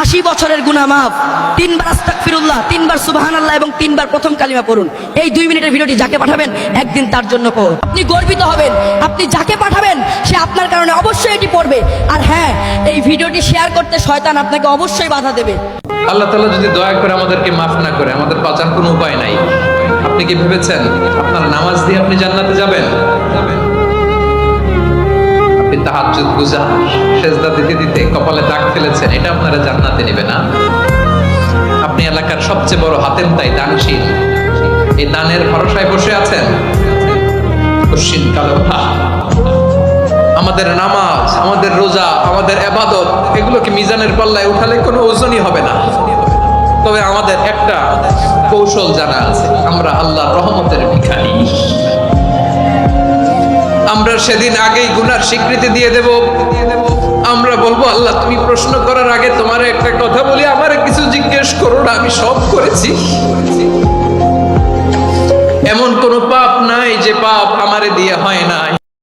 80 বছরের গুনাহ মাফ। 3 বার আস্তাগফিরুল্লাহ, 3 বার সুবহানাল্লাহ এবং 3 বার প্রথম কালিমা পড়ুন। এই 2 মিনিটের ভিডিওটি যাকে পাঠাবেন একদিন তার জন্য পড়ুন। আপনি গর্বিত হবেন, আপনি যাকে পাঠাবেন সে আপনার কারণে অবশ্যই এটি পড়বে। আর হ্যাঁ, এই ভিডিওটি শেয়ার করতে শয়তান আপনাকে অবশ্যই বাধা দেবে। আল্লাহ তাআলা যদি দয়া করে আমাদেরকে মাফ না করে, আমাদের বাঁচার কোনো উপায় নাই। আপনি কি ভেবেছেন আপনার নামাজ দিয়ে আপনি জান্নাতে যাবেন? আপনি তাহাজ্জুদ গুজার, সেজদা দিতে দিতে কপালে দাগ ফেলেছেন, এটা আপনারা জান্নাতে নেবে না। আপনি এলাকার সবচেয়ে বড় হাতেম তাই দানশীল, এই দানের ভরসায় বসে আছেন। কশিন কালো আমাদের নামাজ, আমাদের রোজা, আমাদের ইবাদত, এগুলোকে মিজানের পাল্লায় উঠালে কোনো ওজনই হবে না। তবে আমাদের একটা কৌশল জানা আছে, আমরা আল্লাহর রহমতের ভিখারি। আমরা সেদিন আগেই গুনার স্বীকৃতি দিয়ে দেব। আমরা বলবো, আল্লাহ তুমি প্রশ্ন করার আগে তোমার একটা কথা বলি, আমারে কিছু জিজ্ঞেস করো না, আমি সব করেছি। এমন কোন পাপ নাই যে পাপ আমারে দিয়ে হয় নাই।